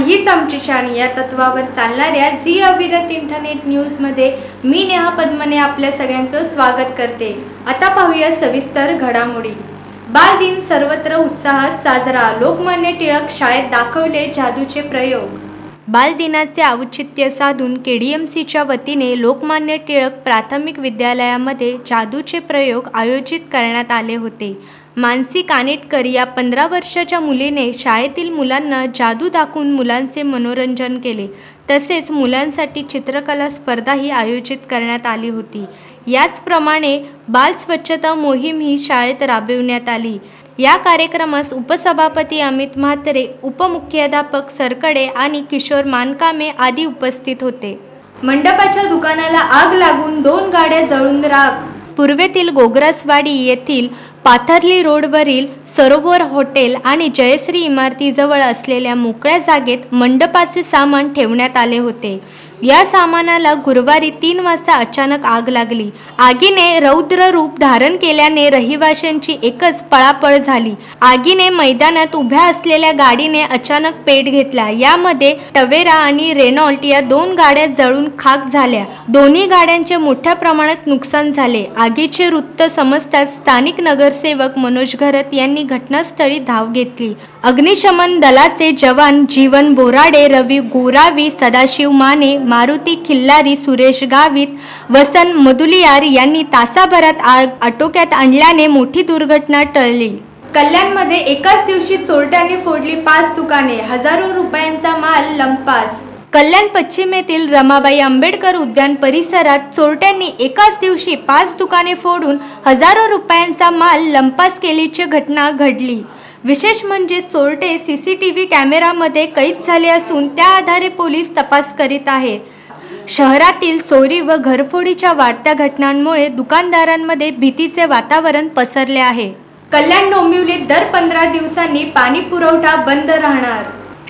हीच आमची शान या तत्वावर चालणाऱ्या झी अविरत इंटरनेट न्यूजमध्ये मी नेहा पद्मने आपल्या सगळ्यांचं स्वागत करते। आता पाहूया सविस्तर घडामोडी। बाल दिन सर्वत्र उत्साहात साजरा। लोकमान्य टिळक शाळेत दाखवले जादूचे प्रयोग। बाल दिनाचे औचित्य साधून केडीएमसीच्या वतीने लोकमान्य टिळक प्राथमिक विद्यालयामध्ये जादूचे प्रयोग आयोजित करण्यात आले होते। मानसी कानेटकर या 15 वर्षाच्या मुलीने शाळेतील मुलांना जादू दाखवून मुलांचे मनोरंजन केले। तसेच मुलांसाठी चित्रकला स्पर्धाही आयोजित करण्यात आली होती। याचप्रमाणे बाल स्वच्छता मोहीम ही शाळेत राबविण्यात आली। या कार्यक्रमास उपसभापती अमित म्हात्रे, उपमुख्याध्यापक सरकडे आणि किशोर मानकामे आदी उपस्थित होते। मंडपाच्या दुकानाला आग लागून 2 गाड्या जळून राख। पूर्वेतील गोग्रसवाडी येथील पाथर्ली रोडवरील सरोवर हॉटेल आणि जयश्री इमारतीजवळ असलेल्या मोकळ्या जागेत मंडपाचे सामान ठेवण्यात आले होते। या सामानाला गुरुवारी 3 वाजता अचानक आग लागली। आगीने रौद्र रूप धारण केल्याने रहिवाशांची एकच पळापळ झाली। आगीने मैदानात उभ्या असलेल्या गाडीने अचानक पेट घेतला। यामध्ये टवेरा आणि रेनॉल्ट या 2 गाड्या जळून खाक झाल्या। दोन्ही गाड्यांचे मोठ्या प्रमाणात नुकसान झाले। आगीचे वृत्त समजताच स्थानिक नगरसेवक मनोज घरत यांनी घटनास्थळी धाव घेतली। अग्निशमन दलाचे जवान जीवन बोराडे, रवी गोरावी, सदाशिव माने, मारुती खिल्लारी, सुरेश गावित, वसंत मधुलियार यांनी तासाभरात आग आटोक्यात आणल्याने मोठी दुर्घटना टळली। कल्याणमध्ये एकाच दिवशी चोरट्यांनी फोडली 5 दुकाने, हजारो रुपयांचा माल लंपास। कल्याण पश्चिम येथील रमाबाई आंबेडकर उद्यान परिसरात चोरट्यांनी एकाच दिवशी 5 दुकाने फोडून हजारो रुपयांचा माल लंपास केल्याची घटना घडली। विशेष म्हणजे चोरटे सीसीटीव्ही कॅमेरामध्ये कैद झाले असून त्या आधारे पोलीस तपास करीत आहेत। शहरातील चोरी व घरफोडीच्या वाढत्या घटनांमुळे दुकानदारांमध्ये भीतीचे वातावरण पसरले आहे। कल्याण डोंबिवलीत दर 15 दिवसांनी पाणी पुरवठा बंद राहणार।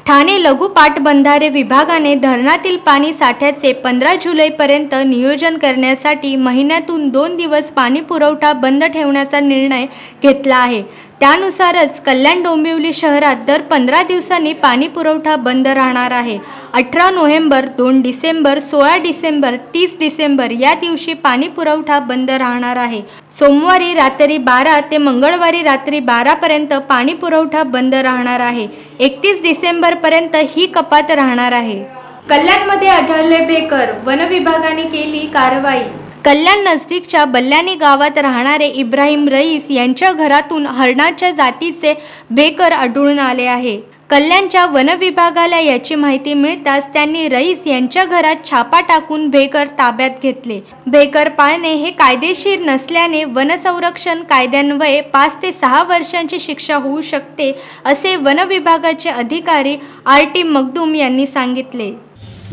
ठाणे लघु पाटबंधारे विभागाने धरणातील पाणी साठ्याचे 15 जुलैपर्यंत नियोजन करण्यासाठी महिन्यातून 2 दिवस पाणी पुरवठा बंद ठेवण्याचा निर्णय घेतला आहे। त्यानुसारच कल्याण डोंबिवली शहरात दर 15 दिवसांनी पाणी पुरवठा बंद राहणार आहे। 18 नोव्हेंबर, 2 डिसेंबर, 16 डिसेंबर, 30 डिसेंबर या दिवशी पाणी पुरवठा बंद राहणार आहे। सोमवारी रात्री 12 ते मंगळवारी रात्री 12 पर्यंत पाणी पुरवठा बंद राहणार आहे। 31 डिसेंबर पर्यंत ही कपात राहणार आहे। कल्याणमध्ये आढळले भेकर, वन विभागाने केली कारवाई। कल्याण नजदीकच्या बल्ल्याणी गावात राहणारे इब्राहिम रईस यांच्या घरातून हरणाच्या जातीचे भेकर आढळून आले आहे। कल्याणच्या वन विभागाला याची माहिती मिळताच त्यांनी रईस यांच्या घरात छापा टाकून भेकर ताब्यात घेतले। भेकर पाळणे हे कायदेशीर नसल्याने वन संरक्षण कायद्यान्वये 5 ते 6 वर्षांची शिक्षा होऊ शकते, असे वन विभागाचे अधिकारी RT मगदूम यांनी सांगितले।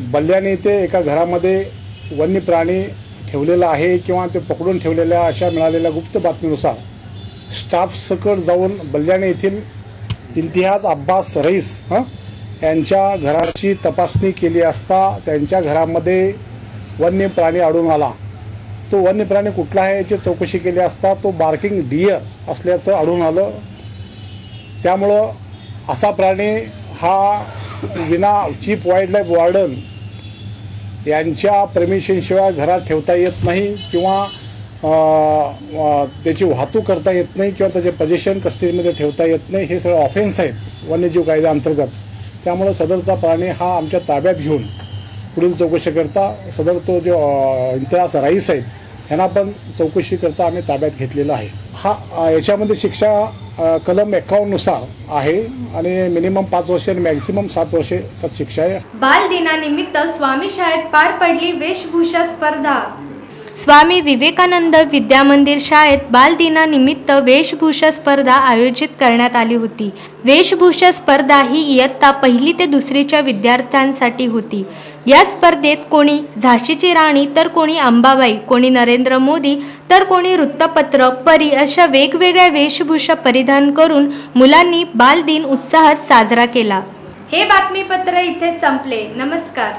बल्ल्याणी येथे एका घरामध्ये वन्य प्राणी ठेवलेला आहे किंवा ते पकडून ठेवलेल्या अशा मिळालेल्या गुप्त बातमीनुसार स्टाफ सकट जाऊन बल्ल्याणी येथील इम्तियाज अब्बास रईस यांच्या घराची तपासणी केली असता त्यांच्या घरामध्ये वन्य प्राणी आढळून आला। तो वन्य प्राणी कुठला आहे याची चौकशी केली असता तो बार्किंग डियर असल्याचं आढळून आलं। त्यामुळं असा प्राणी हा विना चीफ वाईल्डलाईफ वॉर्डन यांच्या परमिशनशिवाय घरात ठेवता येत नाही किंवा त्याची वाहतूक करता येत नाही किंवा त्याचे पोझिशन कस्टडीमध्ये ठेवता येत नाही। हे सगळं ऑफेन्स आहेत वन्यजीव कायद्याअंतर्गत। त्यामुळे सदरचा प्राणी हा आमच्या ताब्यात घेऊन पुढील चौकशी करता सदर तो जो इम्तियाज रईस आहेत यांना पण चौकशी करता आम्ही ताब्यात घेतलेला आहे। हा याच्यामध्ये शिक्षा कलम 51 नुसार आहे आणि मिनिमम 5 वर्ष आणि मॅक्सिमम 7 वर्षे तक शिक्षा आहे। बाल दिनानिमित्त स्वामी शाळेत पार पडली वेशभूषा स्पर्धा। स्वामी विवेकानंद विद्यामंदिर शाळेत बाल दिनानिमित्त वेशभूषा स्पर्धा आयोजित करण्यात आली होती। वेशभूषा स्पर्धा ही इयत्ता 1ली ते 2रीच्या विद्यार्थ्यांसाठी होती। या स्पर्धेत कोणी झाशीची राणी तर कोणी अंबाबाई, कोणी नरेंद्र मोदी तर कोणी वृत्तपत्र, परी अशा वेगवेगळ्या वेशभूषा परिधान करून मुलांनी बाल दिन उत्साहात साजरा केला। हे बातमीपत्र इथे संपले। नमस्कार।